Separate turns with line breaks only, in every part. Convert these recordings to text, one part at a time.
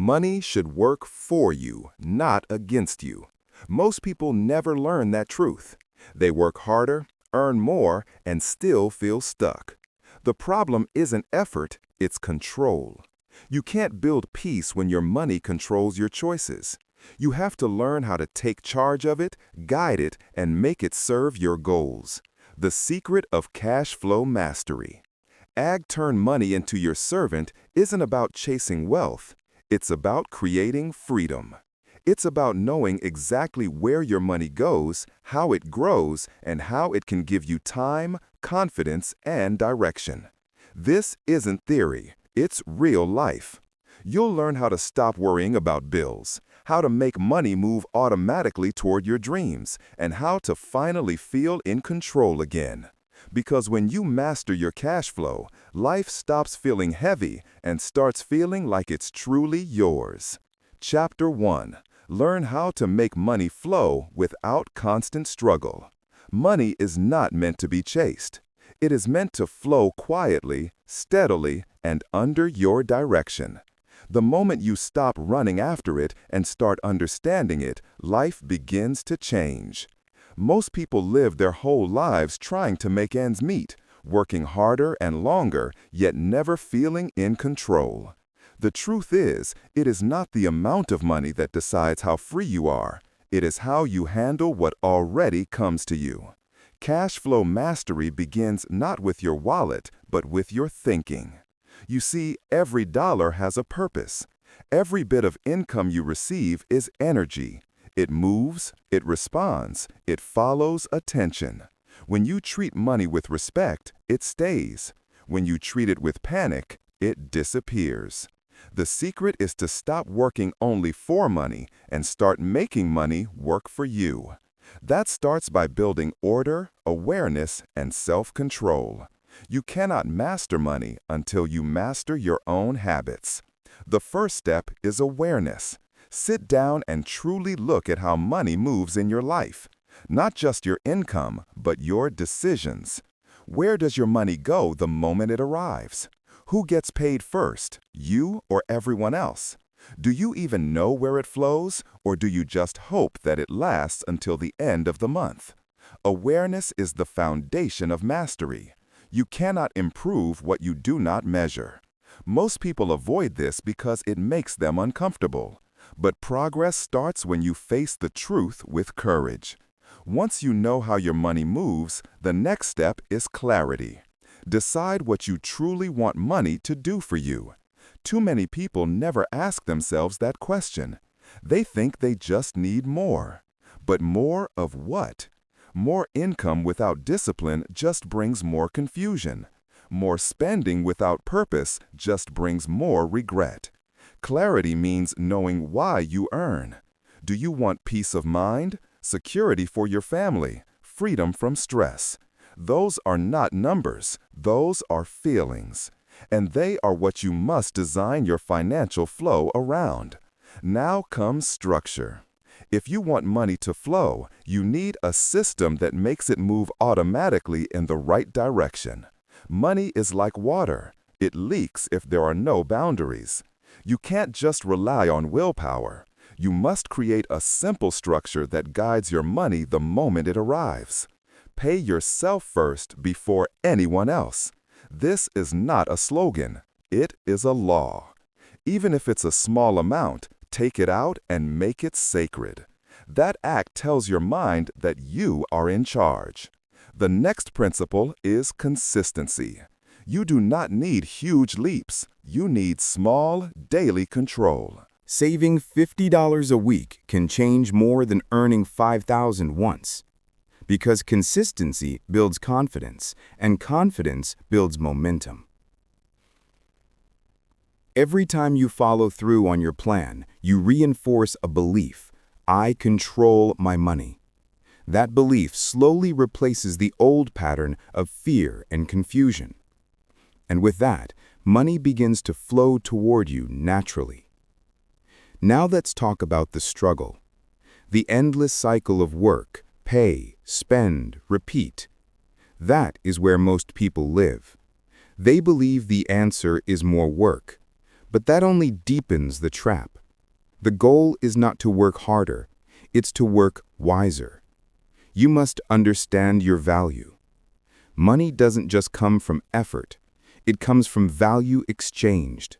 Money should work for you, not against you. Most people never learn that truth. They work harder, earn more, and still feel stuck. The problem isn't effort, it's control. You can't build peace when your money controls your choices. You have to learn how to take charge of it, guide it, and make it serve your goals. The secret of cash flow mastery. Turn money into your servant isn't about chasing wealth. It's about creating freedom. It's about knowing exactly where your money goes, how it grows, and how it can give you time, confidence, and direction. This isn't theory, it's real life. You'll learn how to stop worrying about bills, how to make money move automatically toward your dreams, and how to finally feel in control again. Because when you master your cash flow, life stops feeling heavy and starts feeling like it's truly yours. Chapter 1. Learn how to make money flow without constant struggle. Money is not meant to be chased. It is meant to flow quietly, steadily, and under your direction. The moment you stop running after it and start understanding it, life begins to change. Most people live their whole lives trying to make ends meet, working harder and longer, yet never feeling in control. The truth is, it is not the amount of money that decides how free you are. It is how you handle what already comes to you. Cash flow mastery begins not with your wallet, but with your thinking. You see, every dollar has a purpose. Every bit of income you receive is energy. It moves, it responds, it follows attention. When you treat money with respect, it stays. When you treat it with panic, it disappears. The secret is to stop working only for money and start making money work for you. That starts by building order, awareness, and self-control. You cannot master money until you master your own habits. The first step is awareness. Sit down and truly look at how money moves in your life. Not just your income, but your decisions. Where does your money go the moment it arrives? Who gets paid first, you or everyone else? Do you even know where it flows, or do you just hope that it lasts until the end of the month? Awareness is the foundation of mastery. You cannot improve what you do not measure. Most people avoid this because it makes them uncomfortable. But progress starts when you face the truth with courage. Once you know how your money moves, the next step is clarity. Decide what you truly want money to do for you. Too many people never ask themselves that question. They think they just need more. But more of what? More income without discipline just brings more confusion. More spending without purpose just brings more regret. Clarity means knowing why you earn. Do you want peace of mind, security for your family, freedom from stress? Those are not numbers, those are feelings. And they are what you must design your financial flow around. Now comes structure. If you want money to flow, you need a system that makes it move automatically in the right direction. Money is like water. It leaks if there are no boundaries. You can't just rely on willpower. You must create a simple structure that guides your money the moment it arrives. Pay yourself first before anyone else. This is not a slogan. It is a law. Even if it's a small amount, take it out and make it sacred. That act tells your mind that you are in charge. The next principle is consistency. You do not need huge leaps. You need small, daily control.
Saving $50 a week can change more than earning $5,000 once. Because consistency builds confidence, and confidence builds momentum. Every time you follow through on your plan, you reinforce a belief: I control my money. That belief slowly replaces the old pattern of fear and confusion. And with that, money begins to flow toward you naturally. Now let's talk about the struggle. The endless cycle of work, pay, spend, repeat. That is where most people live. They believe the answer is more work. But that only deepens the trap. The goal is not to work harder, it's to work wiser. You must understand your value. Money doesn't just come from effort, it comes from value exchanged.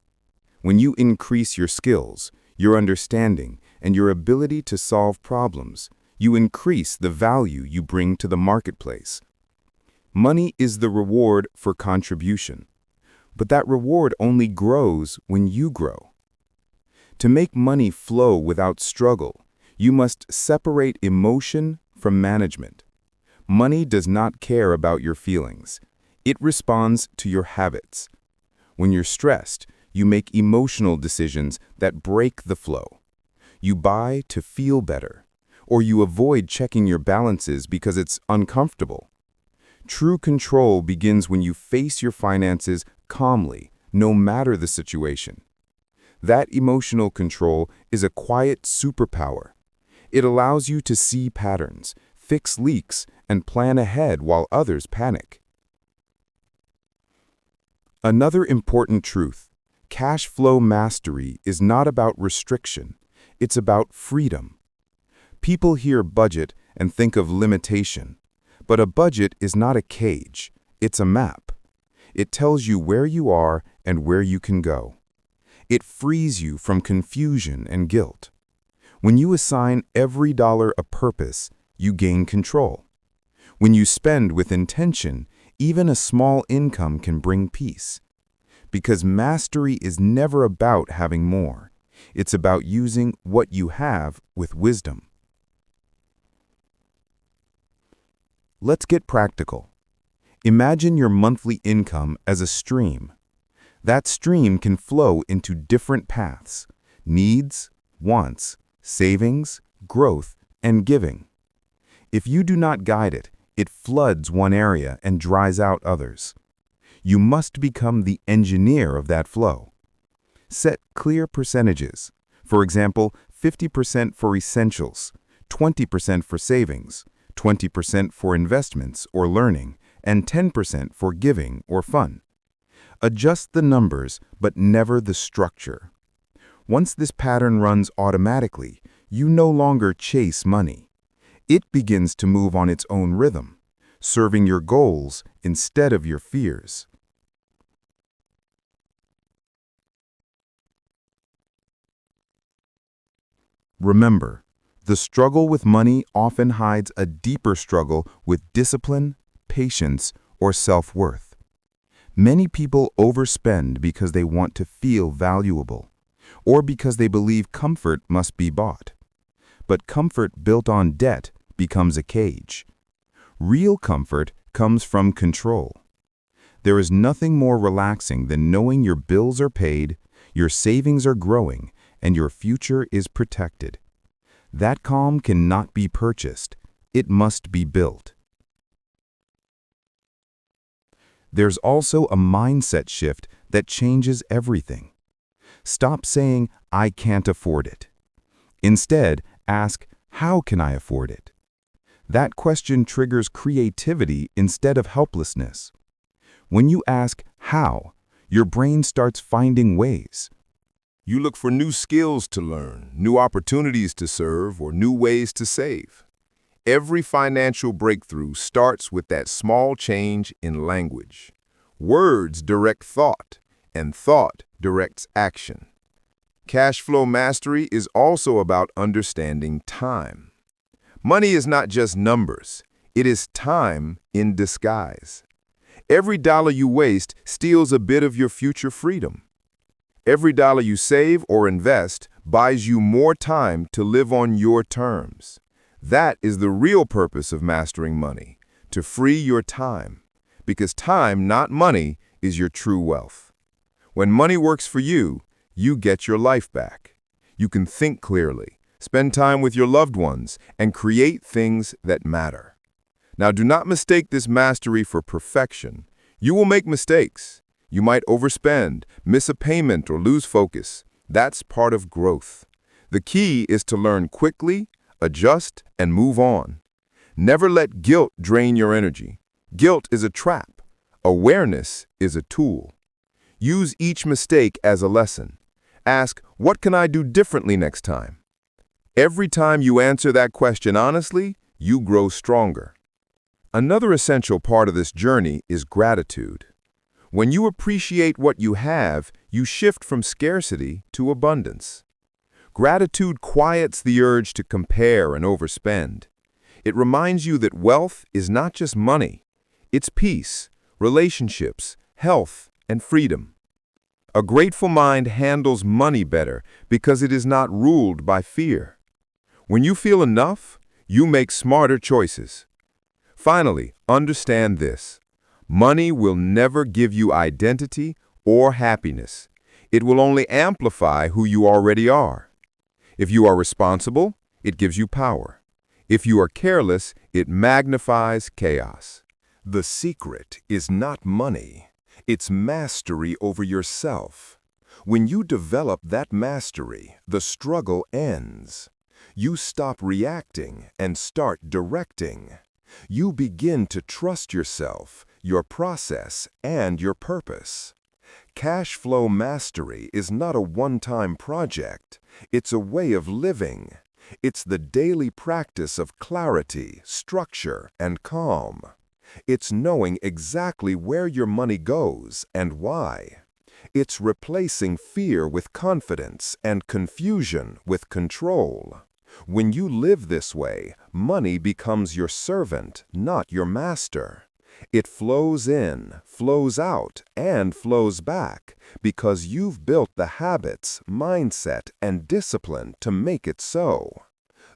When you increase your skills, your understanding, and your ability to solve problems, you increase the value you bring to the marketplace. Money is the reward for contribution, but that reward only grows when you grow. To make money flow without struggle, you must separate emotion from management. Money does not care about your feelings. It responds to your habits. When you're stressed, you make emotional decisions that break the flow. You buy to feel better, or you avoid checking your balances because it's uncomfortable. True control begins when you face your finances calmly, no matter the situation. That emotional control is a quiet superpower. It allows you to see patterns, fix leaks, and plan ahead while others panic. Another important truth: cash flow mastery is not about restriction, it's about freedom. People hear budget and think of limitation, but a budget is not a cage, it's a map. It tells you where you are and where you can go. It frees you from confusion and guilt. When you assign every dollar a purpose, you gain control. When you spend with intention, even a small income can bring peace. Because mastery is never about having more. It's about using what you have with wisdom. Let's get practical. Imagine your monthly income as a stream. That stream can flow into different paths: needs, wants, savings, growth, and giving. If you do not guide it, it floods one area and dries out others. You must become the engineer of that flow. Set clear percentages. For example, 50% for essentials, 20% for savings, 20% for investments or learning, and 10% for giving or fun. Adjust the numbers, but never the structure. Once this pattern runs automatically, you no longer chase money. It begins to move on its own rhythm, serving your goals instead of your fears. Remember, the struggle with money often hides a deeper struggle with discipline, patience, or self-worth. Many people overspend because they want to feel valuable, or because they believe comfort must be bought. But comfort built on debt becomes a cage. Real comfort comes from control. There is nothing more relaxing than knowing your bills are paid, your savings are growing, and your future is protected. That calm cannot be purchased. It must be built. There's also a mindset shift that changes everything. Stop saying, "I can't afford it." Instead, ask, "How can I afford it?" That question triggers creativity instead of helplessness. When you ask, "How?" your brain starts finding ways.
You look for new skills to learn, new opportunities to serve, or new ways to save. Every financial breakthrough starts with that small change in language. Words direct thought, and thought directs action. Cash flow mastery is also about understanding time. Money is not just numbers, it is time in disguise. Every dollar you waste steals a bit of your future freedom. Every dollar you save or invest buys you more time to live on your terms. That is the real purpose of mastering money, to free your time. Because time, not money, is your true wealth. When money works for you, you get your life back. You can think clearly, spend time with your loved ones, and create things that matter. Now, do not mistake this mastery for perfection. You will make mistakes. You might overspend, miss a payment, or lose focus. That's part of growth. The key is to learn quickly, adjust, and move on. Never let guilt drain your energy. Guilt is a trap. Awareness is a tool. Use each mistake as a lesson. Ask, what can I do differently next time? Every time you answer that question honestly, you grow stronger. Another essential part of this journey is gratitude. When you appreciate what you have, you shift from scarcity to abundance. Gratitude quiets the urge to compare and overspend. It reminds you that wealth is not just money. It's peace, relationships, health, and freedom. A grateful mind handles money better because it is not ruled by fear. When you feel enough, you make smarter choices. Finally, understand this. Money will never give you identity or happiness. It will only amplify who you already are. If you are responsible, it gives you power. If you are careless, it magnifies chaos. The secret is not money. It's mastery over yourself. When you develop that mastery, the struggle ends. You stop reacting and start directing. You begin to trust yourself, your process, and your purpose. Cash flow mastery is not a one-time project. It's a way of living. It's the daily practice of clarity, structure, and calm. It's knowing exactly where your money goes and why. It's replacing fear with confidence and confusion with control. When you live this way, money becomes your servant, not your master. It flows in, flows out, and flows back because you've built the habits, mindset, and discipline to make it so.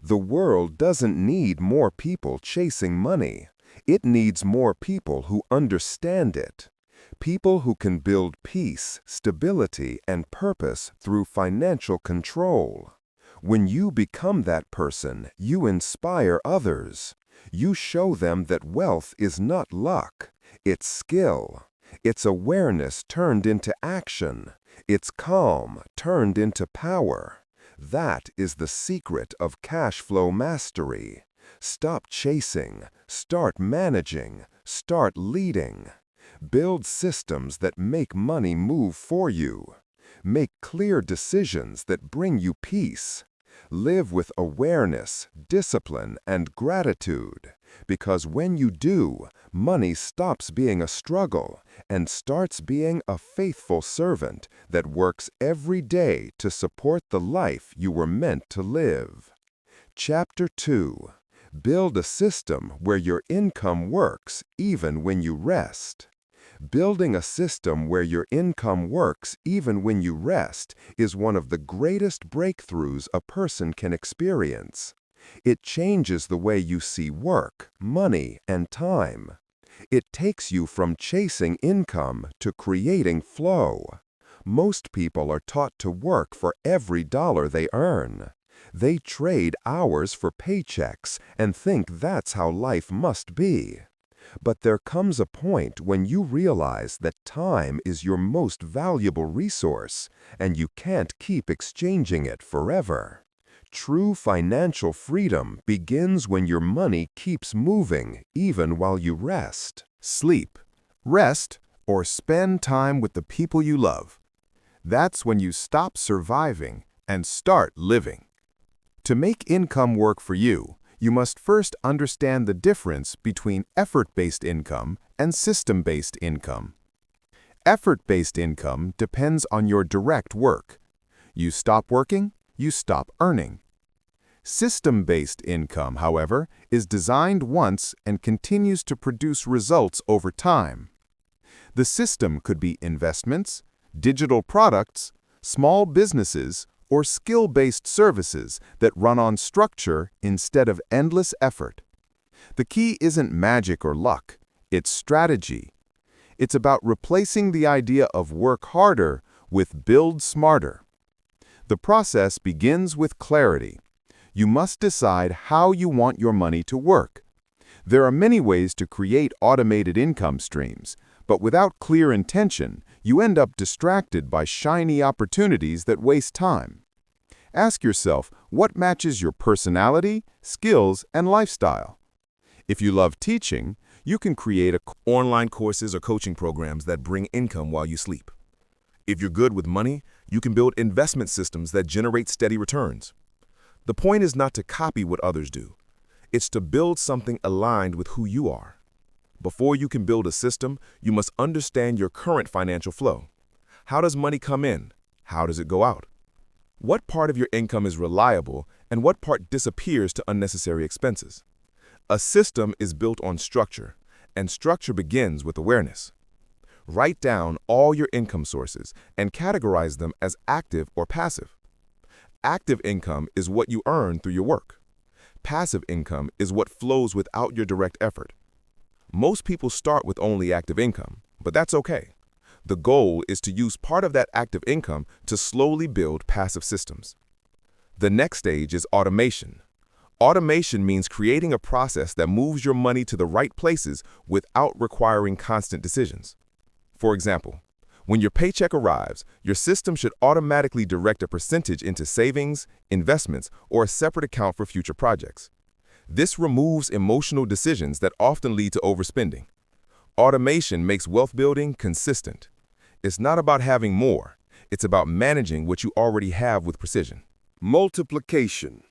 The world doesn't need more people chasing money. It needs more people who understand it. People who can build peace, stability, and purpose through financial control. When you become that person, you inspire others. You show them that wealth is not luck. It's skill. It's awareness turned into action. It's calm turned into power. That is the secret of cash flow mastery. Stop chasing, start managing, start leading. Build systems that make money move for you. Make clear decisions that bring you peace. Live with awareness, discipline, and gratitude, because when you do, money stops being a struggle and starts being a faithful servant that works every day to support the life you were meant to live. Chapter 2. Build a system where your income works even when you rest. Building a system where your income works even when you rest is one of the greatest breakthroughs a person can experience. It changes the way you see work, money, and time. It takes you from chasing income to creating flow. Most people are taught to work for every dollar they earn. They trade hours for paychecks and think that's how life must be. But there comes a point when you realize that time is your most valuable resource, and you can't keep exchanging it forever. True financial freedom begins when your money keeps moving, even while you rest.
Sleep, rest, or spend time with the people you love. That's when you stop surviving and start living. To make income work for you, you must first understand the difference between effort-based income and system-based income. Effort-based income depends on your direct work. You stop working, you stop earning. System-based income, however, is designed once and continues to produce results over time. The system could be investments, digital products, small businesses, or skill-based services that run on structure instead of endless effort. The key isn't magic or luck, it's strategy. It's about replacing the idea of work harder with build smarter. The process begins with clarity. You must decide how you want your money to work. There are many ways to create automated income streams, but without clear intention, you end up distracted by shiny opportunities that waste time. Ask yourself what matches your personality, skills, and lifestyle. If you love teaching, you can create online courses or coaching programs that bring income while you sleep. If you're good with money,
You can build investment systems that generate steady returns. The point is not to copy what others do. It's to build something aligned with who you are. Before you can build a system, you must understand your current financial flow. How does money come in? How does it go out? What part of your income is reliable and what part disappears to unnecessary expenses? A system is built on structure, and structure begins with awareness. Write down all your income sources and categorize them as active or passive. Active income is what you earn through your work. Passive income is what flows without your direct effort. Most people start with only active income, but that's okay. The goal is to use part of that active income to slowly build passive systems. The next stage is automation. Automation means creating a process that moves your money to the right places without requiring constant decisions. For example, when your paycheck arrives, your system should automatically direct a percentage into savings, investments, or a separate account for future projects. This removes emotional decisions that often lead to overspending. Automation makes wealth building consistent. It's not about having more. It's about managing what you already have with precision.
Multiplication.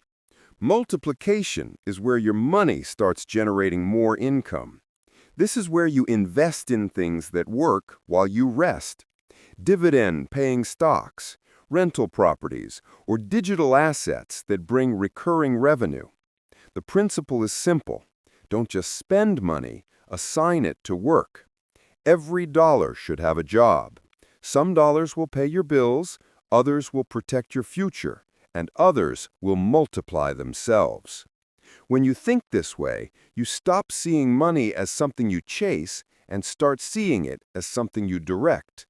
Multiplication is where your money starts generating more income. This is where you invest in things that work while you rest. Dividend-paying stocks, rental properties, or digital assets that bring recurring revenue. The principle is simple. Don't just spend money, assign it to work. Every dollar should have a job. Some dollars will pay your bills, others will protect your future, and others will multiply themselves. When you think this way, you stop seeing money as something you chase and start seeing it as something you direct.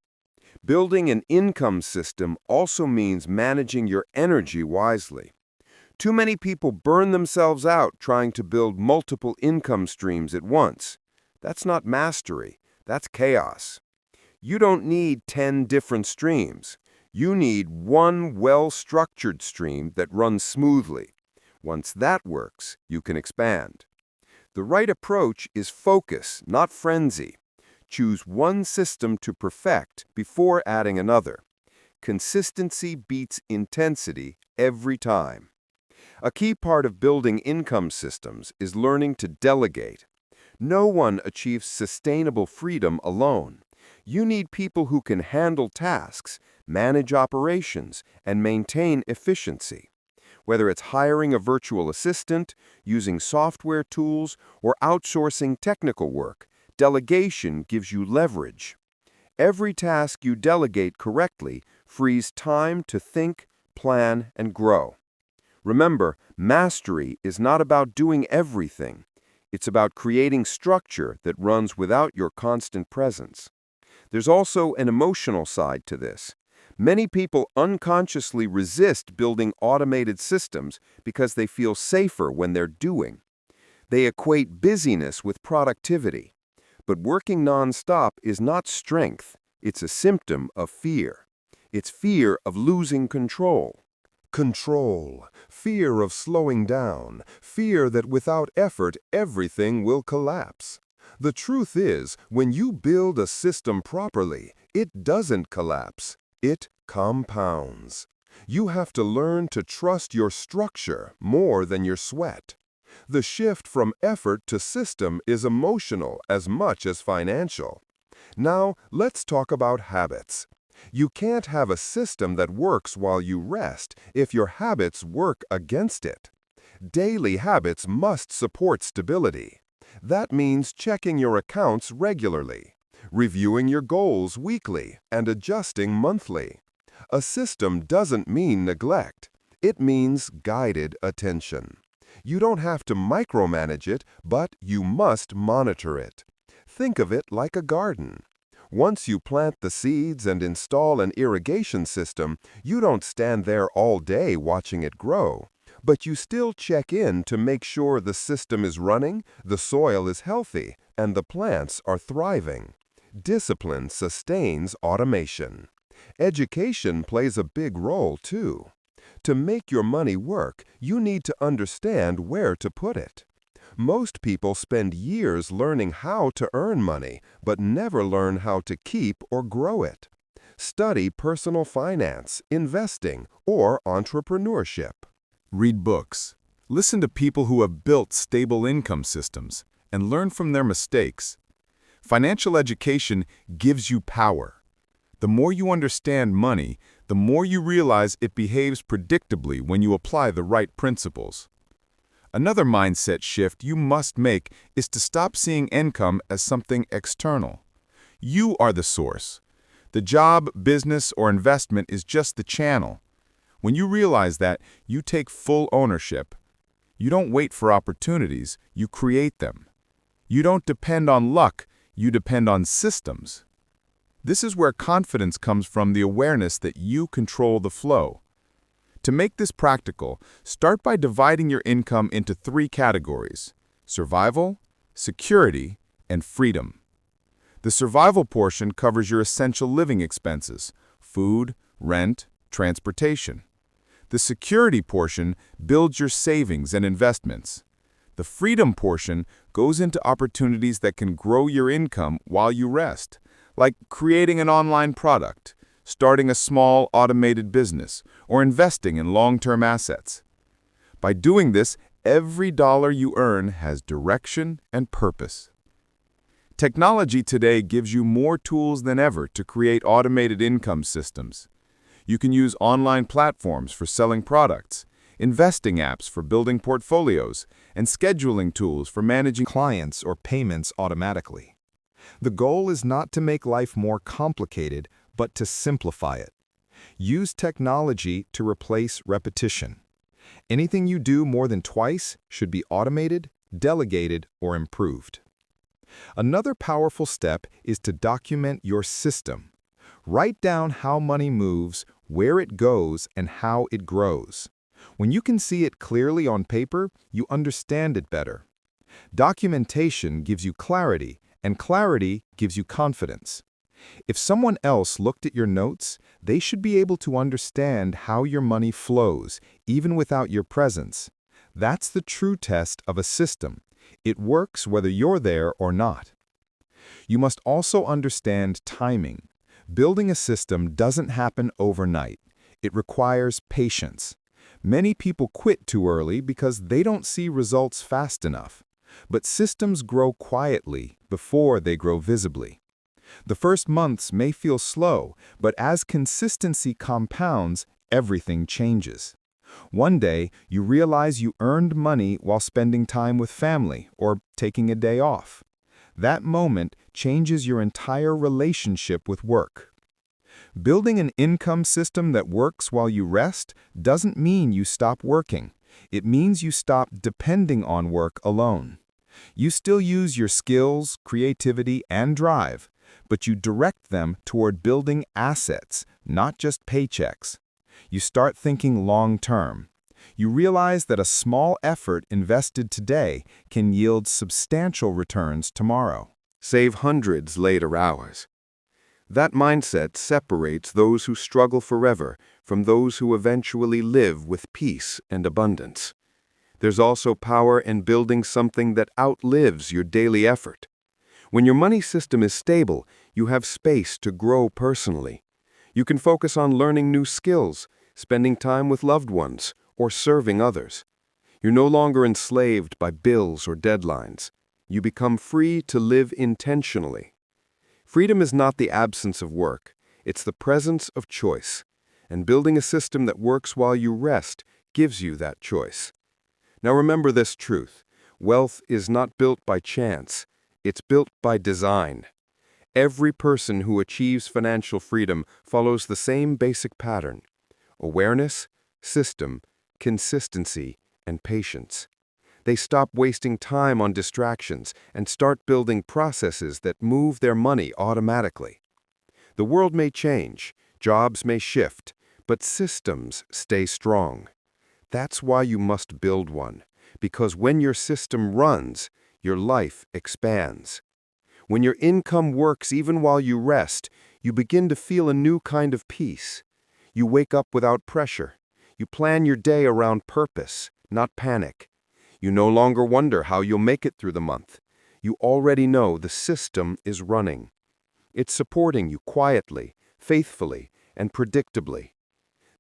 Building an income system also means managing your energy wisely. Too many people burn themselves out trying to build multiple income streams at once. That's not mastery, that's chaos. You don't need 10 different streams. You need one well-structured stream that runs smoothly. Once that works, you can expand. The right approach is focus, not frenzy. Choose one system to perfect before adding another. Consistency beats intensity every time. A key part of building income systems is learning to delegate. No one achieves sustainable freedom alone. You need people who can handle tasks, manage operations, and maintain efficiency. Whether it's hiring a virtual assistant, using software tools, or outsourcing technical work, delegation gives you leverage. Every task you delegate correctly frees time to think, plan, and grow. Remember, mastery is not about doing everything. It's about creating structure that runs without your constant presence. There's also an emotional side to this. Many people unconsciously resist building automated systems because they feel safer when they're doing. They equate busyness with productivity. But working nonstop is not strength. It's a symptom of fear. It's fear of losing control.
Control, fear of slowing down, fear that without effort everything will collapse. The truth is, when you build a system properly, it doesn't collapse. It compounds. You have to learn to trust your structure more than your sweat. The shift from effort to system is emotional as much as financial. Now, let's talk about habits. You can't have a system that works while you rest if your habits work against it. Daily habits must support stability. That means checking your accounts regularly, reviewing your goals weekly, and adjusting monthly. A system doesn't mean neglect. It means guided attention. You don't have to micromanage it, but you must monitor it. Think of it like a garden. Once you plant the seeds and install an irrigation system, you don't stand there all day watching it grow. But you still check in to make sure the system is running, the soil is healthy, and the plants are thriving. Discipline sustains automation. Education plays a big role, too. To make your money work, you need to understand where to put it. Most people spend years learning how to earn money, but never learn how to keep or grow it. Study personal finance, investing, or entrepreneurship.
Read books. Listen to people who have built stable income systems and learn from their mistakes. Financial education gives you power. The more you understand money, the more you realize it behaves predictably when you apply the right principles. Another mindset shift you must make is to stop seeing income as something external. You are the source. The job, business, or investment is just the channel. When you realize that, you take full ownership. You don't wait for opportunities, you create them. You don't depend on luck, you depend on systems. This is where confidence comes from, the awareness that you control the flow. To make this practical, start by dividing your income into 3 categories: survival, security, and freedom. The survival portion covers your essential living expenses: food, rent, transportation. The security portion builds your savings and investments. The freedom portion goes into opportunities that can grow your income while you rest, like creating an online product, starting a small automated business, or investing in long-term assets. By doing this, every dollar you earn has direction and purpose. Technology today gives you more tools than ever to create automated income systems. You can use online platforms for selling products, investing apps for building portfolios, and scheduling tools for managing clients or payments automatically. The goal is not to make life more complicated, but to simplify it. Use technology to replace repetition. Anything you do more than twice should be automated, delegated, or improved. Another powerful step is to document your system. Write down how money moves, where it goes, and how it grows. When you can see it clearly on paper, you understand it better. Documentation gives you clarity, and clarity gives you confidence. If someone else looked at your notes, they should be able to understand how your money flows, even without your presence. That's the true test of a system. It works whether you're there or not. You must also understand timing. Building a system doesn't happen overnight. It requires patience. Many people quit too early because they don't see results fast enough. But systems grow quietly before they grow visibly. The first months may feel slow, but as consistency compounds, everything changes. One day, you realize you earned money while spending time with family or taking a day off. That moment changes your entire relationship with work. Building an income system that works while you rest doesn't mean you stop working. It means you stop depending on work alone. You still use your skills, creativity, and drive, but you direct them toward building assets, not just paychecks. You start thinking long-term. You realize that a small effort invested today can yield substantial returns tomorrow.
Save hundreds later hours. That mindset separates those who struggle forever from those who eventually live with peace and abundance. There's also power in building something that outlives your daily effort. When your money system is stable, you have space to grow personally. You can focus on learning new skills, spending time with loved ones, or serving others. You're no longer enslaved by bills or deadlines. You become free to live intentionally. Freedom is not the absence of work, it's the presence of choice. And building a system that works while you rest gives you that choice. Now remember this truth: wealth is not built by chance, it's built by design. Every person who achieves financial freedom follows the same basic pattern: awareness, system, consistency, and patience. They stop wasting time on distractions and start building processes that move their money automatically. The world may change, jobs may shift, but systems stay strong. That's why you must build one, because when your system runs, your life expands. When your income works even while you rest, you begin to feel a new kind of peace. You wake up without pressure. You plan your day around purpose, not panic. You no longer wonder how you'll make it through the month. You already know the system is running. It's supporting you quietly, faithfully, and predictably.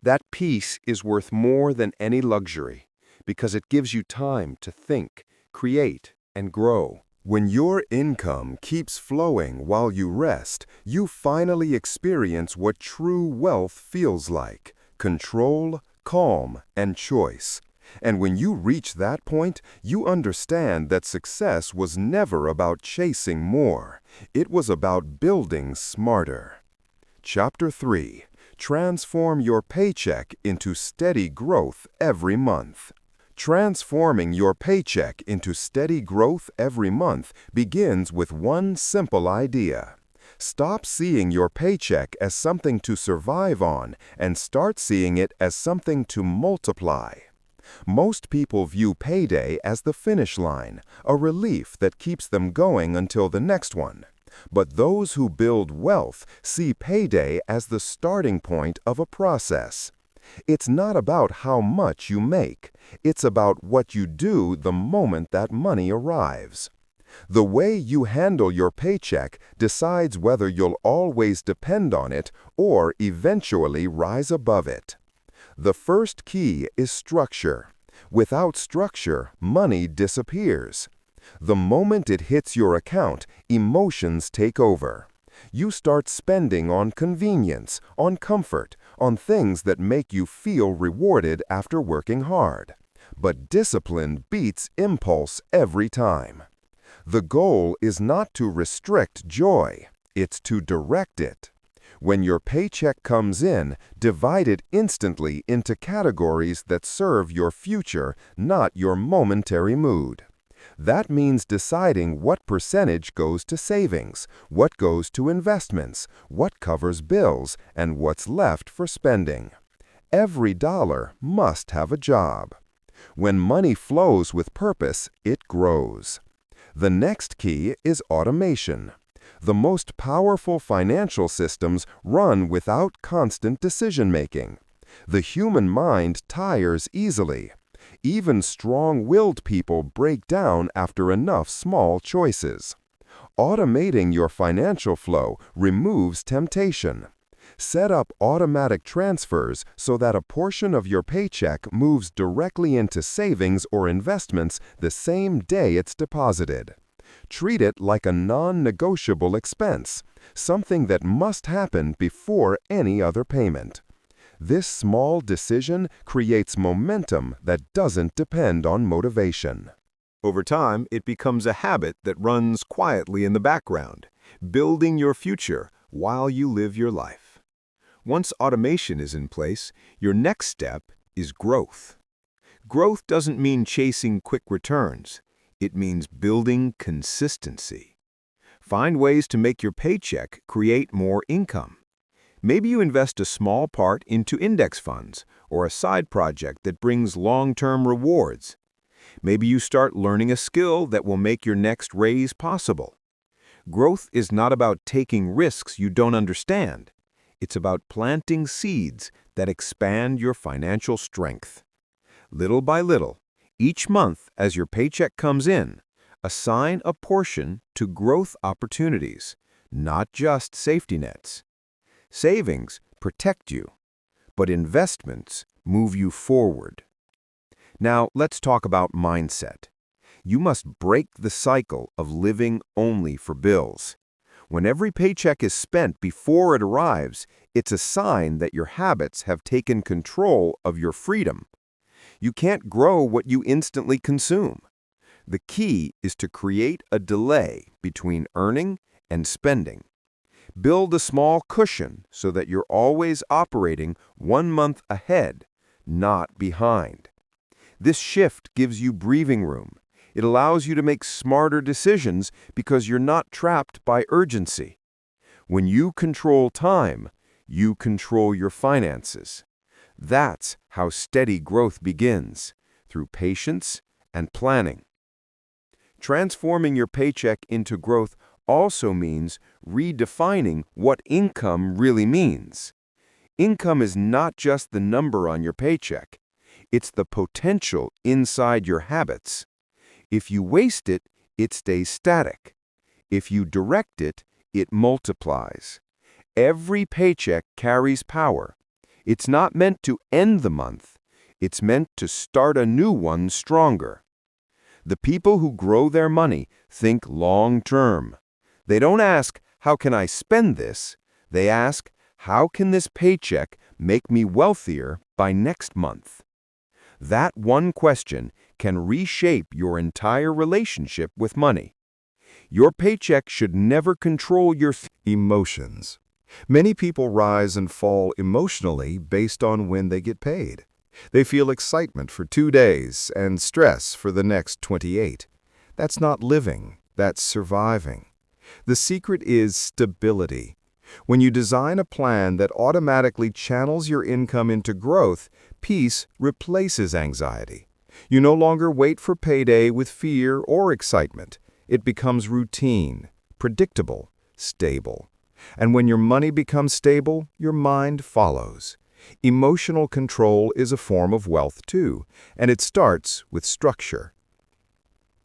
That peace is worth more than any luxury, because it gives you time to think, create, and grow. When your income keeps flowing while you rest, you finally experience what true wealth feels like: control, calm, and choice. And when you reach that point, you understand that success was never about chasing more. It was about building smarter. Chapter 3. Transform your paycheck into steady growth every month. Transforming your paycheck into steady growth every month begins with one simple idea. Stop seeing your paycheck as something to survive on and start seeing it as something to multiply. Most people view payday as the finish line, a relief that keeps them going until the next one. But those who build wealth see payday as the starting point of a process. It's not about how much you make. It's about what you do the moment that money arrives. The way you handle your paycheck decides whether you'll always depend on it or eventually rise above it. The first key is structure. Without structure, money disappears. The moment it hits your account, emotions take over. You start spending on convenience, on comfort, on things that make you feel rewarded after working hard. But discipline beats impulse every time. The goal is not to restrict joy, it's to direct it. When your paycheck comes in, divide it instantly into categories that serve your future, not your momentary mood. That means deciding what percentage goes to savings, what goes to investments, what covers bills, and what's left for spending. Every dollar must have a job. When money flows with purpose, it grows. The next key is automation. The most powerful financial systems run without constant decision-making. The human mind tires easily. Even strong-willed people break down after enough small choices. Automating your financial flow removes temptation. Set up automatic transfers so that a portion of your paycheck moves directly into savings or investments the same day it's deposited. Treat it like a non-negotiable expense, something that must happen before any other payment. This small decision creates momentum that doesn't depend on motivation. Over time, it becomes a habit that runs quietly in the background, building your future while you live your life. Once automation is in place, your next step is growth. Growth doesn't mean chasing quick returns. It means building consistency. Find ways to make your paycheck create more income. Maybe you invest a small part into index funds or a side project that brings long-term rewards. Maybe you start learning a skill that will make your next raise possible. Growth is not about taking risks you don't understand. It's about planting seeds that expand your financial strength. Little by little, each month as your paycheck comes in, assign a portion to growth opportunities, not just safety nets. Savings protect you, but investments move you forward. Now, let's talk about mindset. You must break the cycle of living only for bills. When every paycheck is spent before it arrives, it's a sign that your habits have taken control of your freedom. You can't grow what you instantly consume. The key is to create a delay between earning and spending. Build a small cushion so that you're always operating 1 month ahead, not behind. This shift gives you breathing room. It allows you to make smarter decisions because you're not trapped by urgency. When you control time, you control your finances. That's how steady growth begins, through patience and planning. Transforming your paycheck into growth also means redefining what income really means. Income is not just the number on your paycheck. It's the potential inside your habits. If you waste it, it stays static. If you direct it, it multiplies.
Every paycheck carries power. It's not meant to end the month. It's meant to start a new one stronger. The people who grow their money think long-term. They don't ask, how can I spend this? They ask, how can this paycheck make me wealthier by next month? That one question can reshape your entire relationship with money. Your paycheck should never control your
Emotions. Many people rise and fall emotionally based on when they get paid. They feel excitement for 2 days and stress for the next 28. That's not living, that's surviving. The secret is stability. When you design a plan that automatically channels your income into growth, peace replaces anxiety. You no longer wait for payday with fear or excitement. It becomes routine, predictable, stable. And when your money becomes stable, your mind follows. Emotional control is a form of wealth too, and it starts with structure.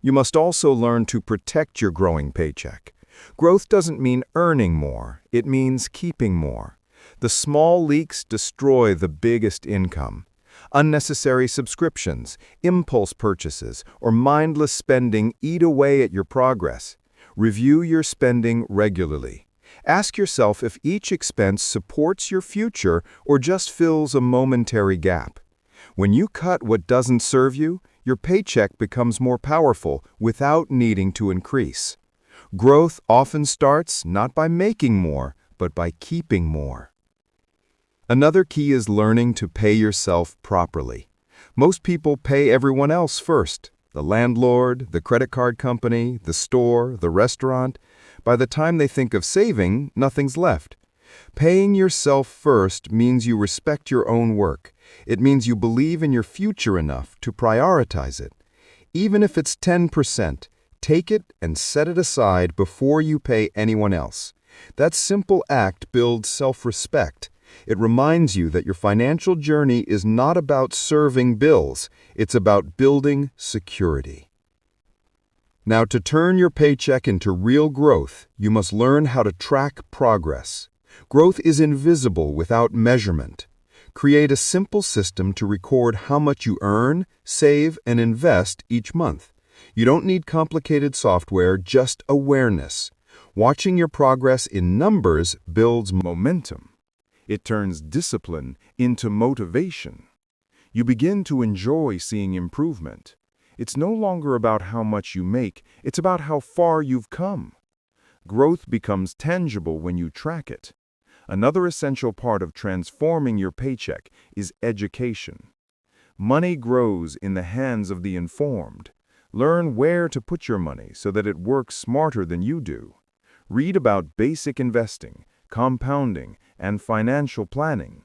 You must also learn to protect your growing paycheck. Growth doesn't mean earning more, it means keeping more. The small leaks destroy the biggest income. Unnecessary subscriptions, impulse purchases, or mindless spending eat away at your progress. Review your spending regularly. Ask yourself if each expense supports your future or just fills a momentary gap. When you cut what doesn't serve you, your paycheck becomes more powerful without needing to increase. Growth often starts not by making more, but by keeping more. Another key is learning to pay yourself properly. Most people pay everyone else first. The landlord, the credit card company, the store, the restaurant. By the time they think of saving, nothing's left. Paying yourself first means you respect your own work. It means you believe in your future enough to prioritize it. Even if it's 10%, take it and set it aside before you pay anyone else. That simple act builds self-respect. It reminds you that your financial journey is not about serving bills, it's about building security. Now, to turn your paycheck into real growth, you must learn how to track progress. Growth is invisible without measurement. Create a simple system to record how much you earn, save, and invest each month. You don't need complicated software, just awareness. Watching your progress in numbers builds momentum. It turns discipline into motivation. You begin to enjoy seeing improvement. It's no longer about how much you make, it's about how far you've come. Growth becomes tangible when you track it. Another essential part of transforming your paycheck is education. Money grows in the hands of the informed. Learn where to put your money so that it works smarter than you do. Read about basic investing, compounding, and financial planning.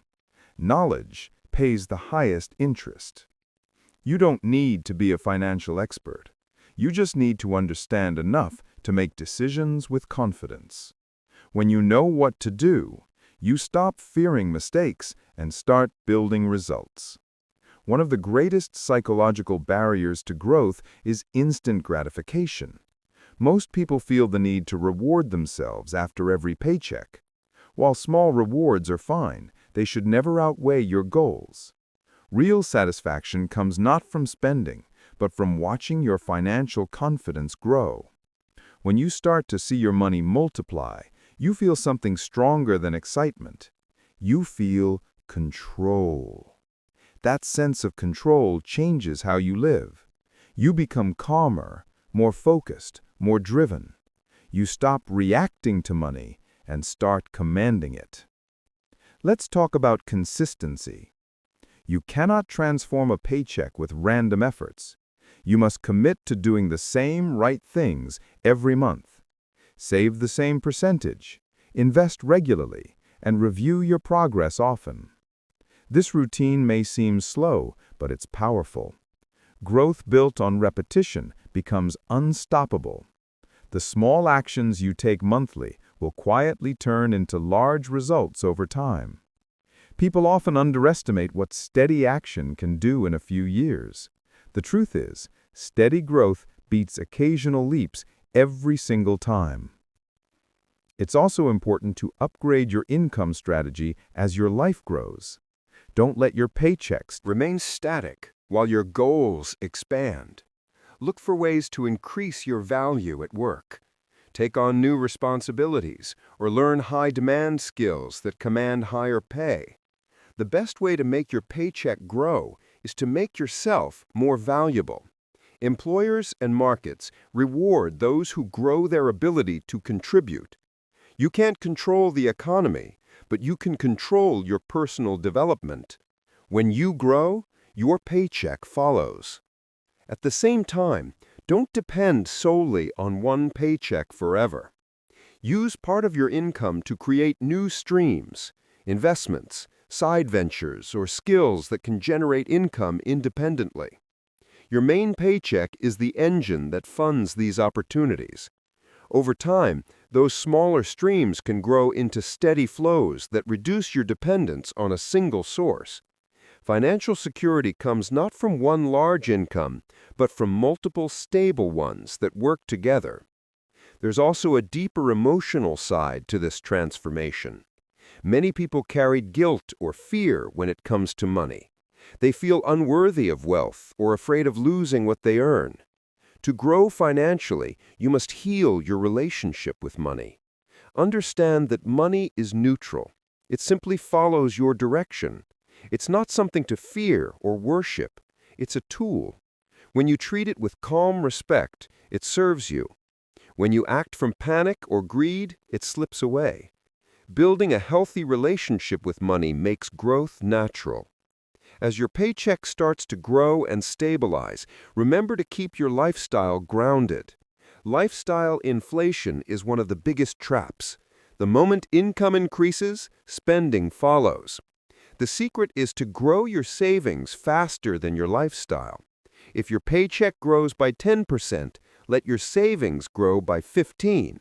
Knowledge pays the highest interest. You don't need to be a financial expert. You just need to understand enough to make decisions with confidence. When you know what to do, you stop fearing mistakes and start building results. One of the greatest psychological barriers to growth is instant gratification. Most people feel the need to reward themselves after every paycheck. While small rewards are fine, they should never outweigh your goals. Real satisfaction comes not from spending, but from watching your financial confidence grow. When you start to see your money multiply, you feel something stronger than excitement. You feel control. That sense of control changes how you live. You become calmer, more focused, more driven. You stop reacting to money and start commanding it. Let's talk about consistency. You cannot transform a paycheck with random efforts. You must commit to doing the same right things every month. Save the same percentage, invest regularly, and review your progress often. This routine may seem slow, but it's powerful. Growth built on repetition becomes unstoppable. The small actions you take monthly will quietly turn into large results over time. People often underestimate what steady action can do in a few years. The truth is, steady growth beats occasional leaps every single time. It's also important to upgrade your income strategy as your life grows. Don't let your paychecks
Remain static while your goals expand. Look for ways to increase your value at work. Take on new responsibilities or learn high-demand skills that command higher pay. The best way to make your paycheck grow is to make yourself more valuable. Employers and markets reward those who grow their ability to contribute. You can't control the economy, but you can control your personal development. When you grow, your paycheck follows. At the same time, don't depend solely on one paycheck forever. Use part of your income to create new streams, investments, side ventures, or skills that can generate income independently. Your main paycheck is the engine that funds these opportunities. Over time, those smaller streams can grow into steady flows that reduce your dependence on a single source. Financial security comes not from one large income, but from multiple stable ones that work together. There's also a deeper emotional side to this transformation. Many people carry guilt or fear when it comes to money. They feel unworthy of wealth or afraid of losing what they earn. To grow financially, you must heal your relationship with money. Understand that money is neutral. It simply follows your direction. It's not something to fear or worship. It's a tool. When you treat it with calm respect, it serves you. When you act from panic or greed, it slips away. Building a healthy relationship with money makes growth natural. As your paycheck starts to grow and stabilize, remember to keep your lifestyle grounded. Lifestyle inflation is one of the biggest traps. The moment income increases, spending follows. The secret is to grow your savings faster than your lifestyle. If your paycheck grows by 10%, let your savings grow by 15%.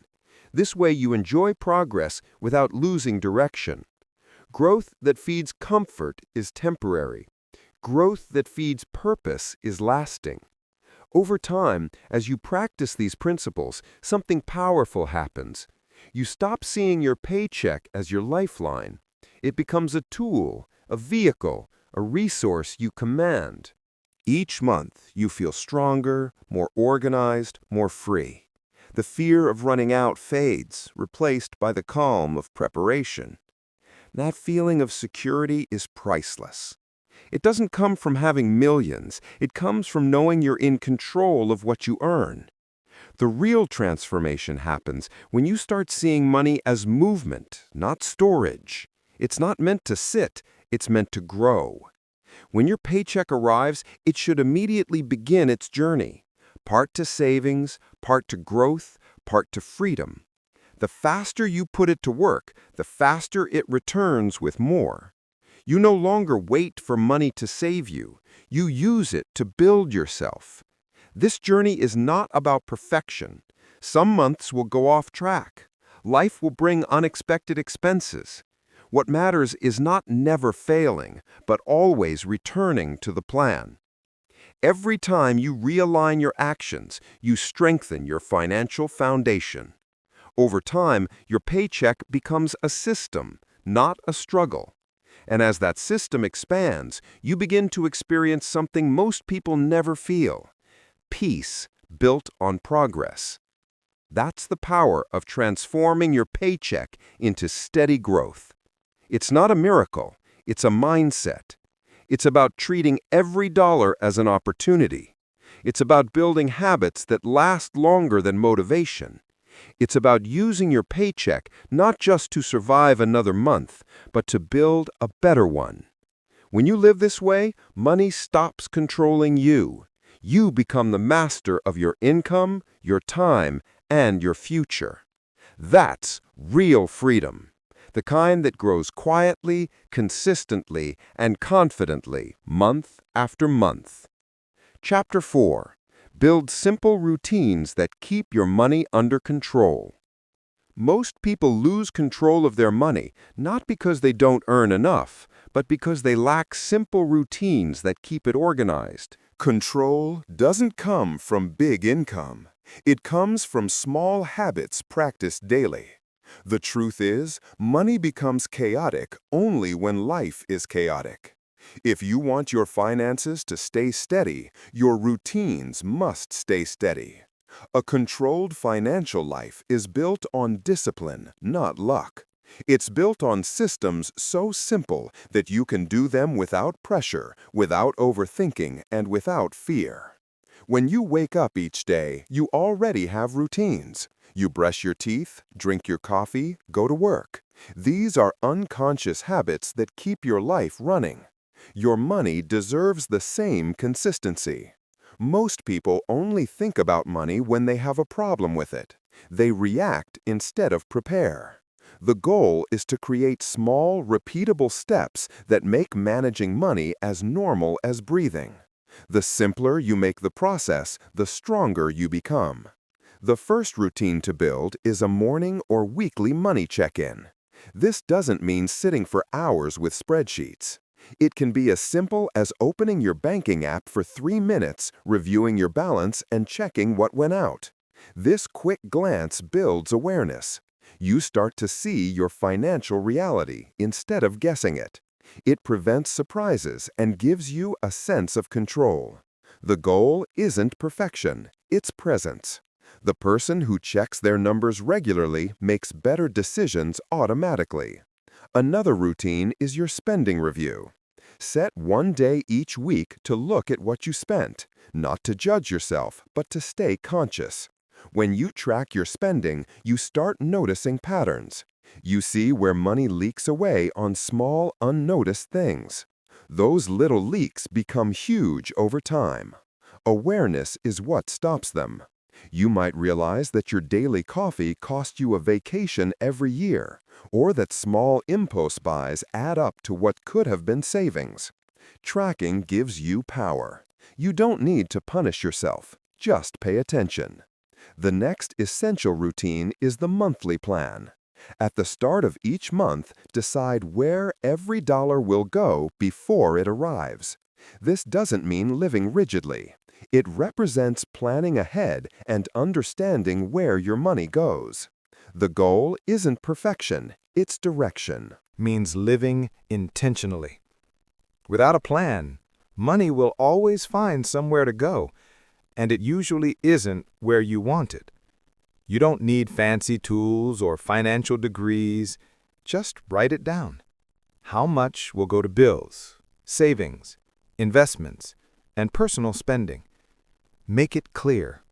This way you enjoy progress without losing direction. Growth that feeds comfort is temporary. Growth that feeds purpose is lasting. Over time, as you practice these principles, something powerful happens. You stop seeing your paycheck as your lifeline. It becomes a tool, a vehicle, a resource you command. Each month, you feel stronger, more organized, more free. The fear of running out fades, replaced by the calm of preparation. That feeling of security is priceless. It doesn't come from having millions. It comes from knowing you're in control of what you earn. The real transformation happens when you start seeing money as movement, not storage. It's not meant to sit, it's meant to grow. When your paycheck arrives, it should immediately begin its journey. Part to savings, part to growth, part to freedom. The faster you put it to work, the faster it returns with more. You no longer wait for money to save you. You use it to build yourself. This journey is not about perfection. Some months will go off track. Life will bring unexpected expenses. What matters is not never failing, but always returning to the plan. Every time you realign your actions, you strengthen your financial foundation. Over time, your paycheck becomes a system, not a struggle. And as that system expands, you begin to experience something most people never feel: peace built on progress. That's the power of transforming your paycheck into steady growth. It's not a miracle, it's a mindset. It's about treating every dollar as an opportunity. It's about building habits that last longer than motivation. It's about using your paycheck not just to survive another month, but to build a better one. When you live this way, money stops controlling you. You become the master of your income, your time, and your future. That's real freedom. The kind that grows quietly, consistently, and confidently, month after month. Chapter 4. Build simple routines that keep your money under control. Most people lose control of their money not because they don't earn enough, but because they lack simple routines that keep it organized.
Control doesn't come from big income. It comes from small habits practiced daily. The truth is, money becomes chaotic only when life is chaotic. If you want your finances to stay steady, your routines must stay steady. A controlled financial life is built on discipline, not luck. It's built on systems so simple that you can do them without pressure, without overthinking, and without fear. When you wake up each day, you already have routines. You brush your teeth, drink your coffee, go to work. These are unconscious habits that keep your life running. Your money deserves the same consistency. Most people only think about money when they have a problem with it. They react instead of prepare. The goal is to create small, repeatable steps that make managing money as normal as breathing. The simpler you make the process, the stronger you become. The first routine to build is a morning or weekly money check-in. This doesn't mean sitting for hours with spreadsheets. It can be as simple as opening your banking app for 3 minutes, reviewing your balance, and checking what went out. This quick glance builds awareness. You start to see your financial reality instead of guessing it. It prevents surprises and gives you a sense of control. The goal isn't perfection, it's presence. The person who checks their numbers regularly makes better decisions automatically. Another routine is your spending review. Set one day each week to look at what you spent, not to judge yourself, but to stay conscious. When you track your spending, you start noticing patterns. You see where money leaks away on small, unnoticed things. Those little leaks become huge over time. Awareness is what stops them. You might realize that your daily coffee cost you a vacation every year, or that small impulse buys add up to what could have been savings. Tracking gives you power. You don't need to punish yourself, just pay attention. The next essential routine is the monthly plan. At the start of each month, decide where every dollar will go before it arrives. This doesn't mean living rigidly. It represents planning ahead and understanding where your money goes. The goal isn't perfection, it's direction.
Means living intentionally. Without a plan, money will always find somewhere to go, and it usually isn't where you want it. You don't need fancy tools or financial degrees. Just write it down. How much will go to bills, savings, investments, and personal spending? Make it clear.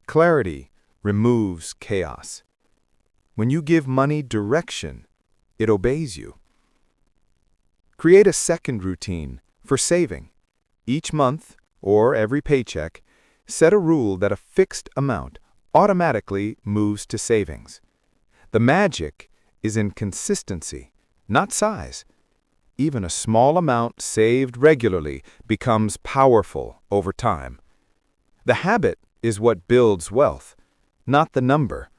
Clarity removes chaos. When you give money direction, it obeys you. Create a second routine for saving. Each month, or every paycheck, set a rule that a fixed amount automatically moves to savings. The magic is in consistency, not size. Even a small amount saved regularly becomes powerful over time. The habit is what builds wealth, not the number.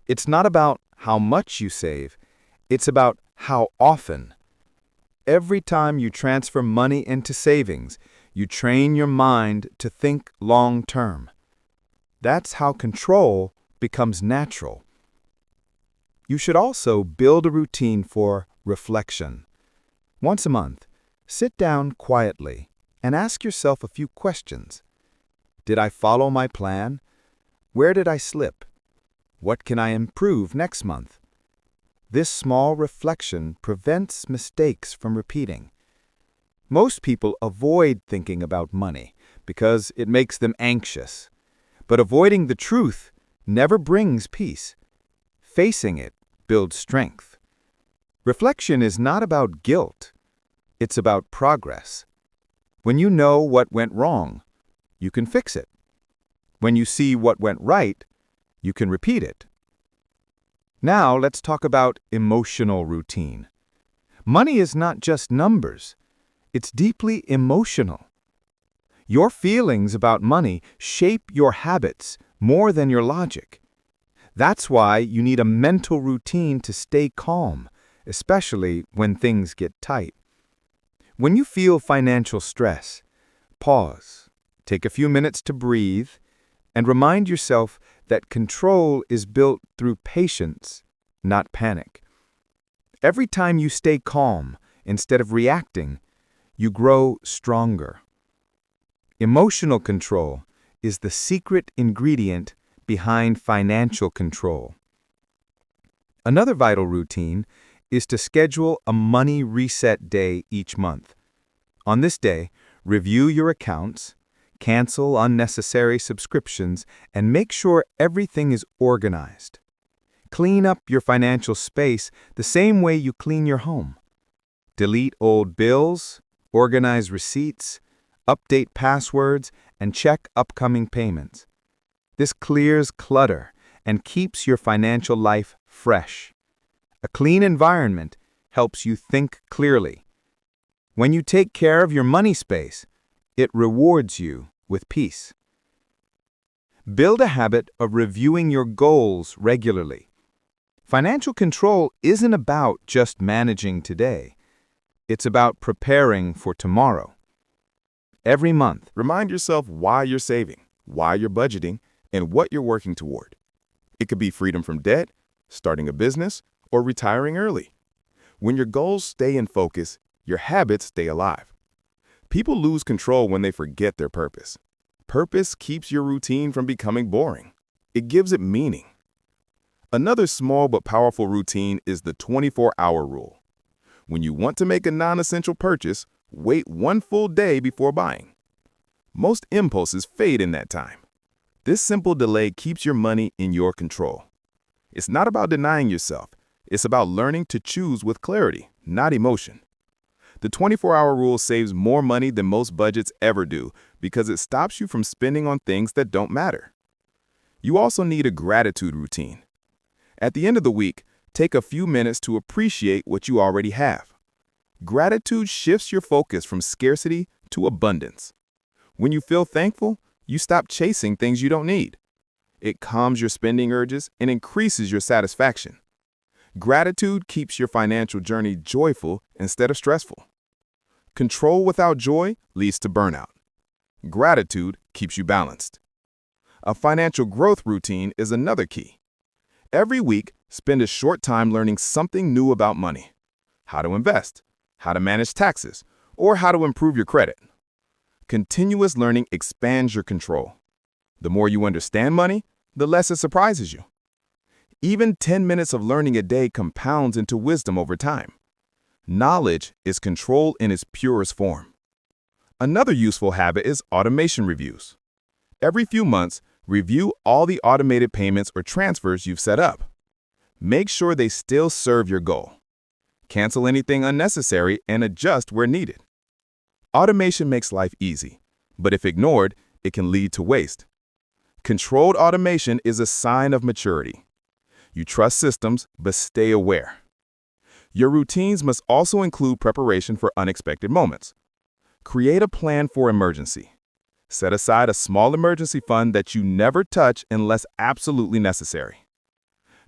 It's not about how much you save, it's about how often. Every time you transfer money into savings, you train your mind to think long-term. That's how control becomes natural. You should also build a routine for reflection. Once a month, sit down quietly and ask yourself a few questions. Did I follow my plan? Where did I slip? What can I improve next month? This small reflection prevents mistakes from repeating. Most people avoid thinking about money because it makes them anxious. But avoiding the truth never brings peace. Facing it builds strength. Reflection is not about guilt. It's about progress. When you know what went wrong, you can fix it. When you see what went right, you can repeat it. Now let's talk about emotional routine. Money is not just numbers. It's deeply emotional. Your feelings about money shape your habits more than your logic. That's why you need a mental routine to stay calm, especially when things get tight. When you feel financial stress, pause, take a few minutes to breathe, and remind yourself that control is built through patience, not panic. Every time you stay calm instead of reacting, you grow stronger. Emotional control is the secret ingredient behind financial control. Another vital routine is to schedule a money reset day each month. On this day, review your accounts, cancel unnecessary subscriptions, and make sure everything is organized. Clean up your financial space the same way you clean your home. Delete old bills, organize receipts, update passwords, and check upcoming payments. This clears clutter and keeps your financial life fresh. A clean environment helps you think clearly. When you take care of your money space, it rewards you with peace. Build a habit of reviewing your goals regularly. Financial control isn't about just managing today. It's about preparing for tomorrow. Every month,
Remind yourself why you're saving, why you're budgeting, and what you're working toward. It could be freedom from debt, starting a business, or retiring early. When your goals stay in focus, your habits stay alive. People lose control when they forget their purpose. Purpose keeps your routine from becoming boring. It gives it meaning. Another small but powerful routine is the 24-hour rule. When you want to make a non-essential purchase, wait one full day before buying. Most impulses fade in that time. This simple delay keeps your money in your control. It's not about denying yourself. It's about learning to choose with clarity, not emotion. The 24-hour rule saves more money than most budgets ever do because it stops you from spending on things that don't matter. You also need a gratitude routine. At the end of the week, take a few minutes to appreciate what you already have. Gratitude shifts your focus from scarcity to abundance. When you feel thankful, you stop chasing things you don't need. It calms your spending urges and increases your satisfaction. Gratitude keeps your financial journey joyful instead of stressful. Control without joy leads to burnout. Gratitude keeps you balanced. A financial growth routine is another key. Every week, spend a short time learning something new about money. How to invest, how to manage taxes, or how to improve your credit. Continuous learning expands your control. The more you understand money, the less it surprises you. Even 10 minutes of learning a day compounds into wisdom over time. Knowledge is control in its purest form. Another useful habit is automation reviews. Every few months, review all the automated payments or transfers you've set up. Make sure they still serve your goal. Cancel anything unnecessary and adjust where needed. Automation makes life easy, but if ignored, it can lead to waste. Controlled automation is a sign of maturity. You trust systems, but stay aware. Your routines must also include preparation for unexpected moments. Create a plan for emergency. Set aside a small emergency fund that you never touch unless absolutely necessary.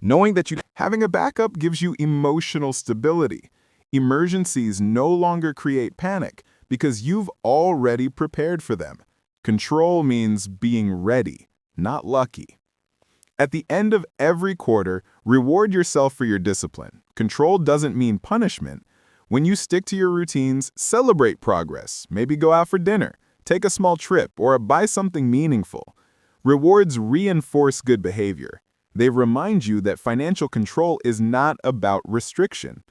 Knowing that having a backup gives you emotional stability. Emergencies no longer create panic because you've already prepared for them. Control means being ready, not lucky. At the end of every quarter, reward yourself for your discipline. Control doesn't mean punishment. When you stick to your routines, celebrate progress. Maybe go out for dinner, take a small trip, or buy something meaningful. Rewards reinforce good behavior. They remind you that financial control is not about restriction.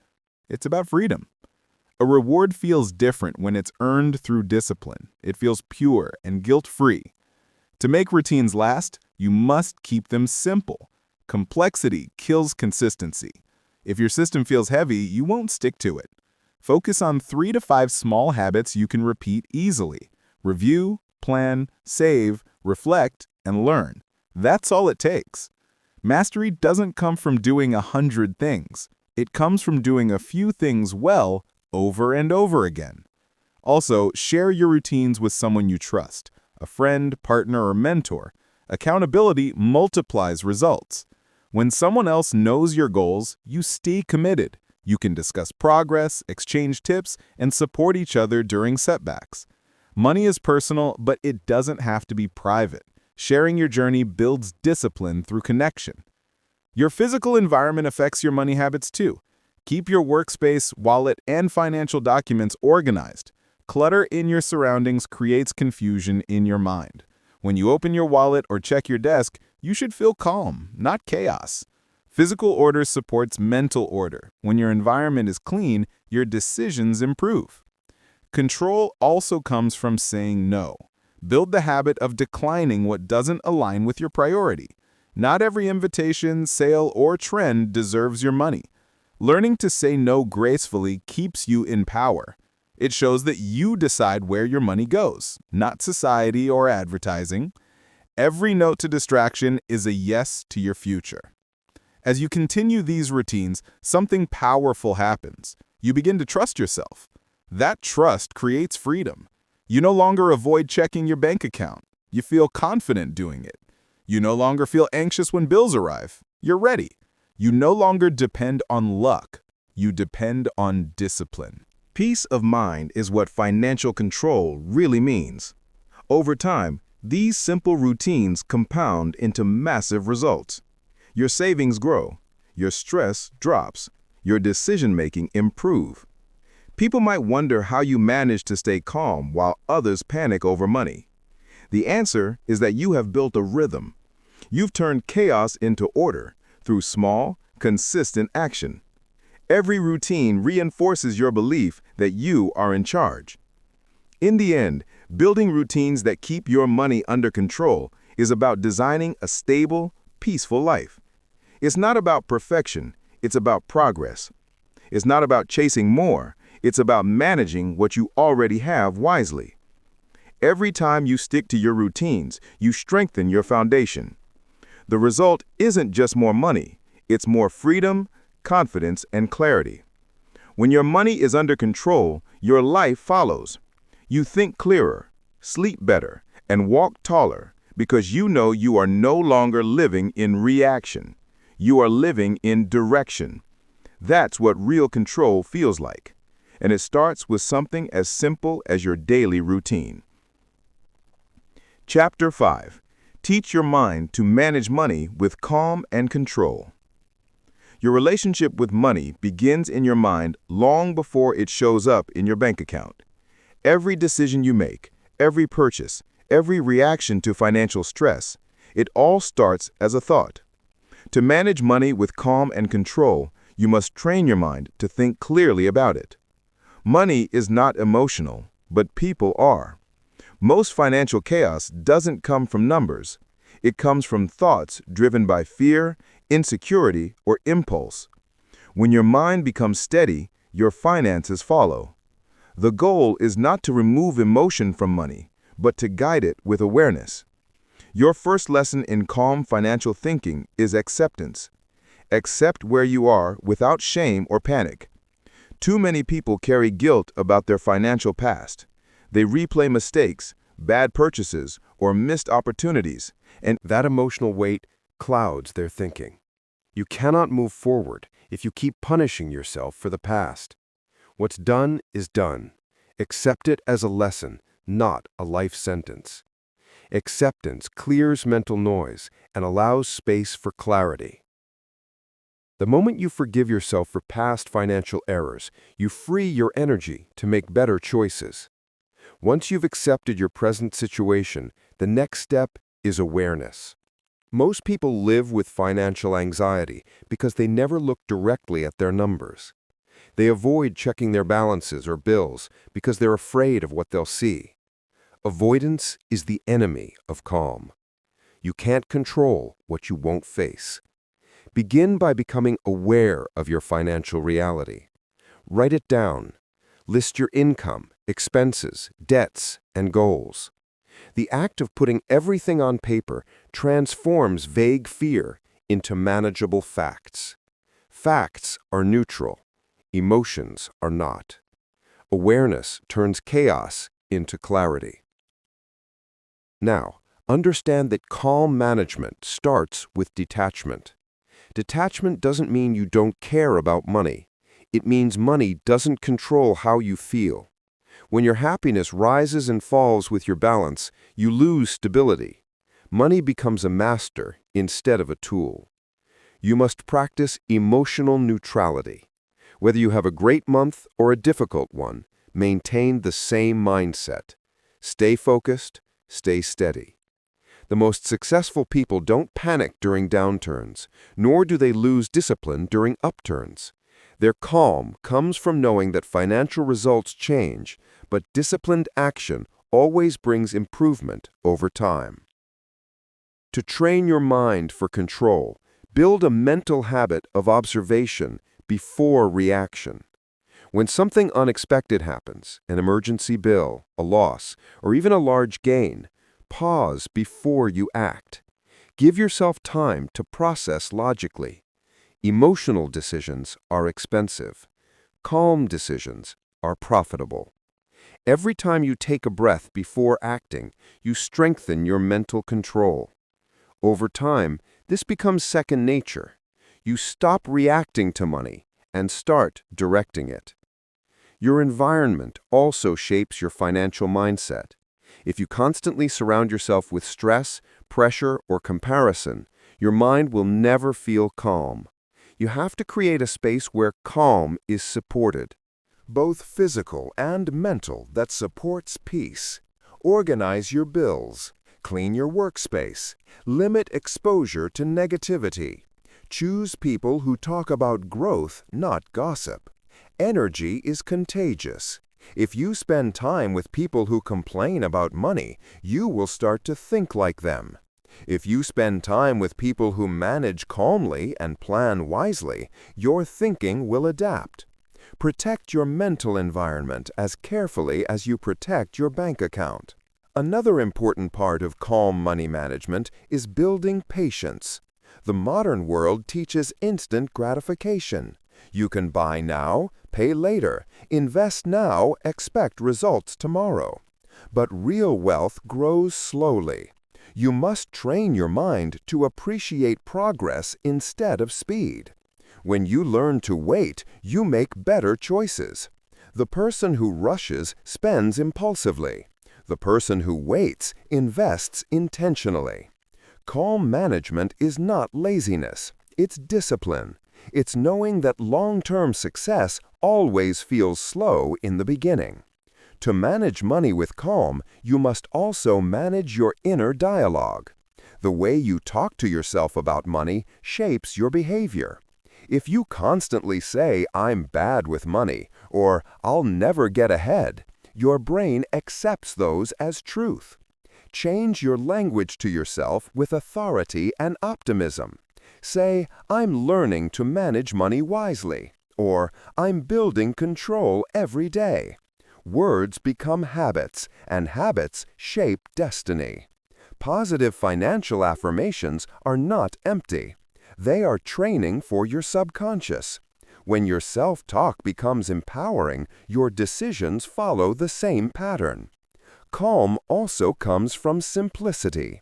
It's about freedom. A reward feels different when it's earned through discipline. It feels pure and guilt-free. To make routines last, you must keep them simple. Complexity kills consistency. If your system feels heavy, you won't stick to it. Focus on 3 to 5 small habits you can repeat easily. Review, plan, save, reflect, and learn. That's all it takes. Mastery doesn't come from doing 100 things. It comes from doing a few things well over and over again. Also, share your routines with someone you trust, a friend, partner, or mentor. Accountability multiplies results. When someone else knows your goals, you stay committed. You can discuss progress, exchange tips, and support each other during setbacks. Money is personal, but it doesn't have to be private. Sharing your journey builds discipline through connection.
Your physical environment affects your money habits too. Keep your workspace, wallet, and financial documents organized. Clutter in your surroundings creates confusion in your mind. When you open your wallet or check your desk, you should feel calm, not chaos. Physical order supports mental order. When your environment is clean, your decisions improve. Control also comes from saying no. Build the habit of declining what doesn't align with your priority. Not every invitation, sale, or trend deserves your money. Learning to say no gracefully keeps you in power. It shows that you decide where your money goes, not society or advertising. Every no to distraction is a yes to your future. As you continue these routines, something powerful happens. You begin to trust yourself. That trust creates freedom. You no longer avoid checking your bank account. You feel confident doing it. You no longer feel anxious when bills arrive. You're ready. You no longer depend on luck. You depend on discipline. Peace of mind is what financial control really means. Over time, these simple routines compound into massive results. Your savings grow, your stress drops, your decision-making improve. People might wonder how you manage to stay calm while others panic over money. The answer is that you have built a rhythm. You've turned chaos into order through small, consistent action. Every routine reinforces your belief that you are in charge. In the end, building routines that keep your money under control is about designing a stable, peaceful life. It's not about perfection, it's about progress. It's not about chasing more, it's about managing what you already have wisely. Every time you stick to your routines, you strengthen your foundation. The result isn't just more money, it's more freedom, confidence, and clarity. When your money is under control, your life follows. You think clearer, sleep better, and walk taller because you know you are no longer living in reaction. You are living in direction. That's what real control feels like. And it starts with something as simple as your daily routine. Chapter 5. Teach your mind to manage money with calm and control. Your relationship with money begins in your mind long before it shows up in your bank account. Every decision you make, every purchase, every reaction to financial stress, it all starts as a thought. To manage money with calm and control, you must train your mind to think clearly about it. Money is not emotional, but people are. Most financial chaos doesn't come from numbers. It comes from thoughts driven by fear, insecurity, or impulse. When your mind becomes steady, your finances follow. The goal is not to remove emotion from money, but to guide it with awareness. Your first lesson in calm financial thinking is acceptance. Accept where you are without shame or panic. Too many people carry guilt about their financial past. They replay mistakes, bad purchases, or missed opportunities, and
That emotional weight clouds their thinking. You cannot move forward if you keep punishing yourself for the past. What's done is done. Accept it as a lesson, not a life sentence. Acceptance clears mental noise and allows space for clarity. The moment you forgive yourself for past financial errors, you free your energy to make better choices. Once you've accepted your present situation, the next step is awareness. Most people live with financial anxiety because they never look directly at their numbers. They avoid checking their balances or bills because they're afraid of what they'll see. Avoidance is the enemy of calm. You can't control what you won't face. Begin by becoming aware of your financial reality. Write it down. List your income, expenses, debts, and goals. The act of putting everything on paper transforms vague fear into manageable facts. Facts are neutral. Emotions are not. Awareness turns chaos into clarity. Now, understand that calm management starts with detachment. Detachment doesn't mean you don't care about money. It means money doesn't control how you feel. When your happiness rises and falls with your balance, you lose stability. Money becomes a master instead of a tool. You must practice emotional neutrality. Whether you have a great month or a difficult one, maintain the same mindset. Stay focused, stay steady. The most successful people don't panic during downturns, nor do they lose discipline during upturns. Their calm comes from knowing that financial results change, but disciplined action always brings improvement over time. To train your mind for control, build a mental habit of observation before reaction. When something unexpected happens, an emergency bill, a loss, or even a large gain, pause before you act. Give yourself time to process logically. Emotional decisions are expensive. Calm decisions are profitable. Every time you take a breath before acting, you strengthen your mental control. Over time, this becomes second nature. You stop reacting to money and start directing it. Your environment also shapes your financial mindset. If you constantly surround yourself with stress, pressure, or comparison, your mind will never feel calm. You have to create a space where calm is supported.
Both physical and mental, that supports peace. Organize your bills. Clean your workspace. Limit exposure to negativity. Choose people who talk about growth, not gossip. Energy is contagious. If you spend time with people who complain about money, you will start to think like them. If you spend time with people who manage calmly and plan wisely, your thinking will adapt. Protect your mental environment as carefully as you protect your bank account. Another important part of calm money management is building patience. The modern world teaches instant gratification. You can buy now, pay later, invest now, expect results tomorrow. But real wealth grows slowly. You must train your mind to appreciate progress instead of speed. When you learn to wait, you make better choices. The person who rushes spends impulsively. The person who waits invests intentionally. Calm management is not laziness, it's discipline. It's knowing that long-term success always feels slow in the beginning. To manage money with calm, you must also manage your inner dialogue. The way you talk to yourself about money shapes your behavior. If you constantly say, "I'm bad with money," or "I'll never get ahead," your brain accepts those as truth. Change your language to yourself with authority and optimism. Say, "I'm learning to manage money wisely," or "I'm building control every day." Words become habits, and habits shape destiny. Positive financial affirmations are not empty. They are training for your subconscious. When your self-talk becomes empowering, your decisions follow the same pattern. Calm also comes from simplicity.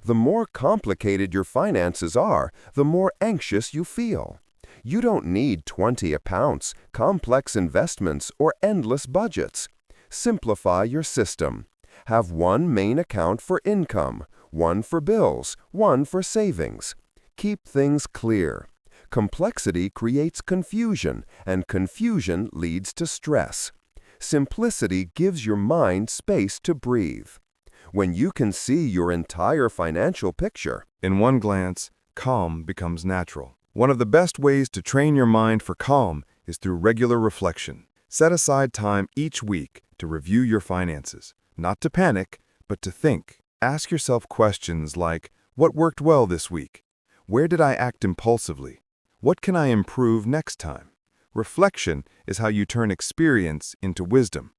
The more complicated your finances are, the more anxious you feel. You don't need 20 accounts, complex investments, or endless budgets. Simplify your system. Have one main account for income, one for bills, one for savings. Keep things clear. Complexity creates confusion, and confusion leads to stress. Simplicity gives your mind space to breathe. When you can see your entire financial picture,
In one glance, calm becomes natural. One of the best ways to train your mind for calm is through regular reflection. Set aside time each week to review your finances, not to panic, but to think. Ask yourself questions like, what worked well this week? Where did I act impulsively? What can I improve next time? Reflection is how you turn experience into wisdom.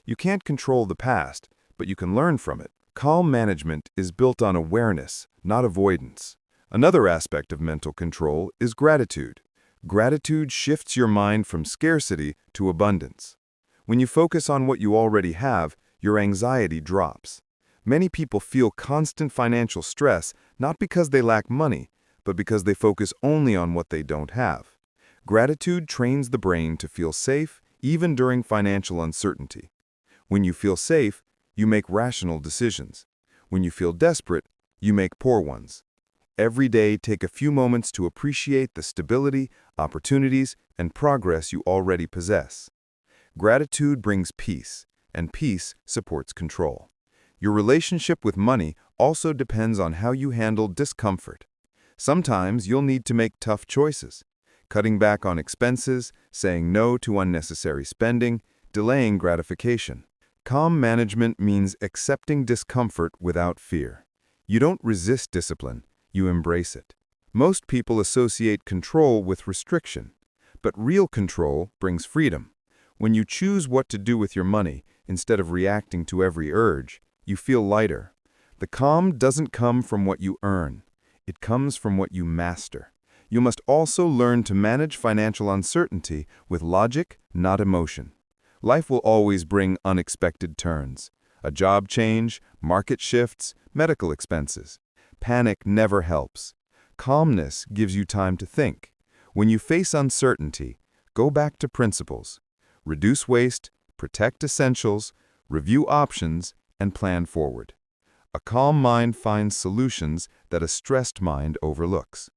You can't control the past, but you can learn from it. Calm management is built on awareness, not avoidance. Another aspect of mental control is gratitude. Gratitude shifts your mind from scarcity to abundance. When you focus on what you already have, your anxiety drops. Many people feel constant financial stress not because they lack money, but because they focus only on what they don't have. Gratitude trains the brain to feel safe even during financial uncertainty. When you feel safe, you make rational decisions. When you feel desperate, you make poor ones.
Every day, take a few moments to appreciate the stability, opportunities, and progress you already possess. Gratitude brings peace, and peace supports control. Your relationship with money also depends on how you handle discomfort. Sometimes you'll need to make tough choices, cutting back on expenses, saying no to unnecessary spending, delaying gratification. Calm management means accepting discomfort without fear. You don't resist discipline, you embrace it. Most people associate control with restriction, but real control brings freedom. When you choose what to do with your money instead of reacting to every urge, you feel lighter. The calm doesn't come from what you earn. It comes from what you master. You must also learn to manage financial uncertainty with logic, not emotion. Life will always bring unexpected turns. A job change, market shifts, medical expenses. Panic never helps. Calmness gives you time to think. When you face uncertainty, go back to principles. Reduce waste, protect essentials, review options, and plan forward. A calm mind finds solutions that a stressed mind overlooks.